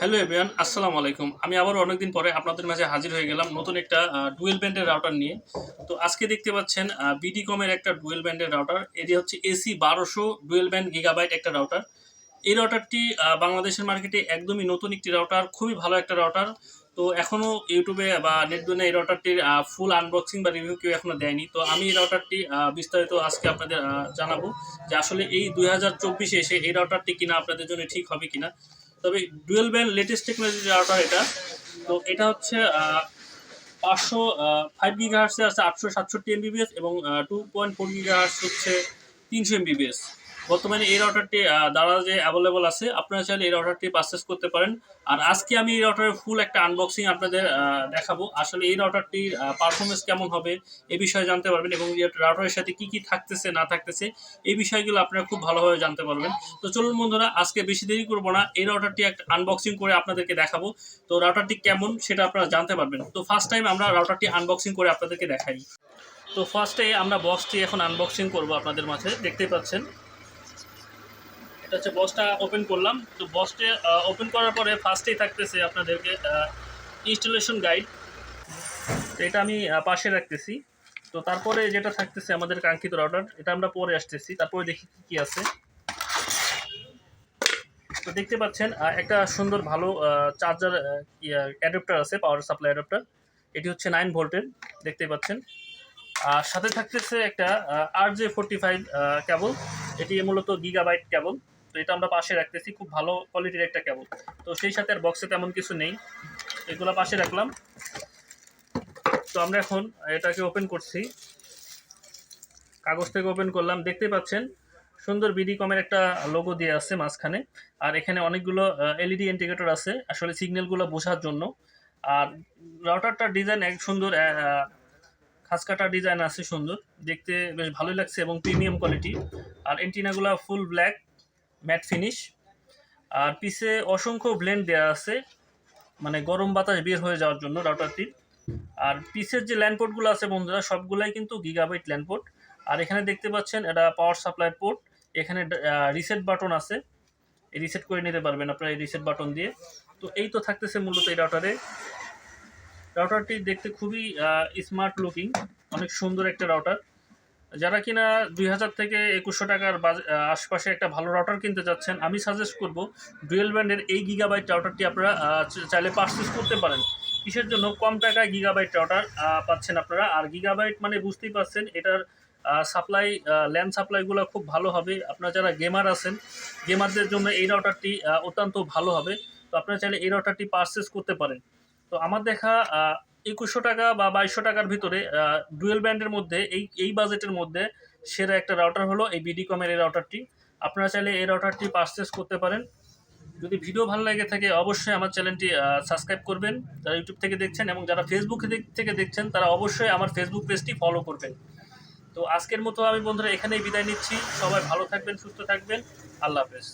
Hello everyone, আসসালামু আলাইকুম। আমি আবারও অনেকদিন পরে আপনাদের মাঝে হাজির হয়ে গেলাম নতুন একটা ডুয়েল ব্যান্ডের রাউটার নিয়ে। তো আজকে দেখতে পাচ্ছেন বিডিকমের একটা ডুয়েল ব্যান্ডের রাউটার। এটি হচ্ছে AC1200 ডুয়েল ব্যান্ড গিগাবাইট একটা রাউটার। এই রাউটারটি বাংলাদেশের মার্কেটে একদমই নতুন একটি রাউটার, খুবই ভালো একটা রাউটার। তো এখনও ইউটিউবে বা নেট দুনিয়া এই রাউটারটির ফুল আনবক্সিং বা রিভিউ কেউ এখনও দেয়নি। তো আমি এই রাউটারটি বিস্তারিত আজকে আপনাদের জানাবো যে আসলে এই 2024-এ এসে এই রাউটারটি কিনা আপনাদের জন্য ঠিক হবে কিনা। তবে dual band latest technology router এটা। তো এটা হচ্ছে 505 গিগাহার্টসে আছে 867 এমবিবিএস এবং 2.4 গিগাহার্টস হচ্ছে 300 এমবিবিএস। বর্তমানে এই রাউটারটি দারাজে অ্যাভেলেবল আছে, আপনারা চাইলে এই রাউটারটি পারচেস করতে পারেন। আর আজকে আমি এই রাউটারের ফুল একটা আনবক্সিং আপনাদের দেখাবো। আসলে এই রাউটারটির পারফরমেন্স কেমন হবে এই বিষয়ে জানতে পারবেন এবং এই রাউটারের সাথে কি কি থাকতেছে না থাকতেছে এই বিষয়গুলো আপনারা খুব ভালোভাবে জানতে পারবেন। তো চলুন বন্ধুরা, আজকে বেশি দেরি করব না, এই রাউটারটি একটা আনবক্সিং করে আপনাদেরকে দেখাবো। তো রাউটারটি কেমন সেটা আপনারা জানতে পারবেন। তো ফার্স্ট টাইম আমরা রাউটারটি আনবক্সিং করে আপনাদেরকে দেখাই। তো ফার্স্টে আমরা বক্সটি এখন আনবক্সিং করব আপনাদের মাঝে, দেখতেই পাচ্ছেন। এটা হচ্ছে বক্সটা ওপেন করলাম। তো বক্সটা ওপেন করার পরে ফার্স্টেই থাকতেছে আপনাদেরকে ইনস্টলেশন গাইড। তো এটা আমি পাশে রাখতেছি। তো তারপরে যেটা থাকতেছে আমাদের কাঙ্ক্ষিত রাউটার, এটা আমরা পরে আসতেছি। তারপরে দেখি কি আছে। তো দেখতে পাচ্ছেন একটা সুন্দর ভালো চার্জার অ্যাডাপ্টার আছে, পাওয়ার সাপ্লাই অ্যাডাপ্টার। এটি হচ্ছে 9 ভোল্টের, দেখতেই পাচ্ছেন। আর সাথে থাকতেছে একটা RJ45 কেবল। এটি মূলত গিগাবাইট কেবল। তো এটা আমরা পাশে রাখতেছি, খুব ভালো কোয়ালিটির একটা কেবল। তো সেই সাথে আর বক্সে তেমন কিছু নেই, এগুলো পাশে রাখলাম। তো আমরা এখন এটাকে ওপেন করছি, কাগজ থেকে ওপেন করলাম। দেখতেই পাচ্ছেন সুন্দর বিডিকমের একটা লোগো দিয়ে আছে মাঝখানে। আর এখানে অনেকগুলো এলইডি ইন্ডিকেটর আছে, আসলে সিগন্যালগুলো বোঝার জন্য। আর রাউটারটার ডিজাইন এক সুন্দর খাঁজকাটা ডিজাইন আছে, সুন্দর দেখতে, বেশ ভালোই লাগছে এবং প্রিমিয়াম কোয়ালিটি। আর এন্টিনাগুলো ফুল ব্ল্যাক ম্যাট ফিনিশ। আর পিছে অসংখ্য ব্লেন্ড দেওয়া আছে, মানে গরম বাতাস বের হয়ে যাওয়ার জন্য রাউটারটির। আর পিসের যে ল্যান পোর্টগুলো আছে বন্ধুরা, সবগুলাই কিন্তু গিগাবাইট ল্যান পোর্ট। আর এখানে দেখতে পাচ্ছেন এটা পাওয়ার সাপ্লাই পোর্ট। এখানে রিসেট বাটন আছে, এই রিসেট করে নিতে পারবেন আপনারা এই রিসেট বাটন দিয়ে। তো এই তো থাকতেছে মূলত এই রাউটারে। রাউটারটি দেখতে খুবই স্মার্ট লুকিং, অনেক সুন্দর একটা রাউটার। যারা কিনা 2000 থেকে 2100 টাকার আশপাশে একটা ভালো রাউটার কিনতে যাচ্ছেন, আমি সাজেস্ট করব ডুয়েল ব্যান্ডের এই গিগাবাইট রাউটারটি আপনারা চাইলে পারচেস করতে পারেন। কিসের জন্য? কম টাকায় গিগাবাইট রাউটার পাচ্ছেন আপনারা। আর গিগাবাইট মানে বুঝতেই পারছেন, এটার সাপ্লাই ল্যান্ড সাপ্লাইগুলো খুব ভালো হবে। আপনারা যারা গেমার আছেন, গেমারদের জন্য এই রাউটারটি অত্যন্ত ভালো হবে। তো আপনারা চাইলে এই রাউটারটি পারচেস করতে পারেন। তো আমার দেখা 2100 টাকা বা 2200 টাকার ভিতরে ডুয়েল ব্যান্ডের মধ্যে এই বাজেটের মধ্যে সেরা একটা রাউটার হলো এই বিডিকমের এই রাউটারটি। আপনারা চাইলে এই রাউটারটি পারচেস করতে পারেন। যদি ভিডিও ভালো লাগে থাকে অবশ্যই আমার চ্যানেলটি সাবস্ক্রাইব করবেন যারা ইউটিউব থেকে দেখছেন, এবং যারা ফেসবুক থেকে দেখছেন তারা অবশ্যই আমার ফেসবুক পেজটি ফলো করবেন। তো আজকের মতো আমি বন্ধুরা এখানেই বিদায় নিচ্ছি। সবাই ভালো থাকবেন, সুস্থ থাকবেন। আল্লাহ হাফেজ।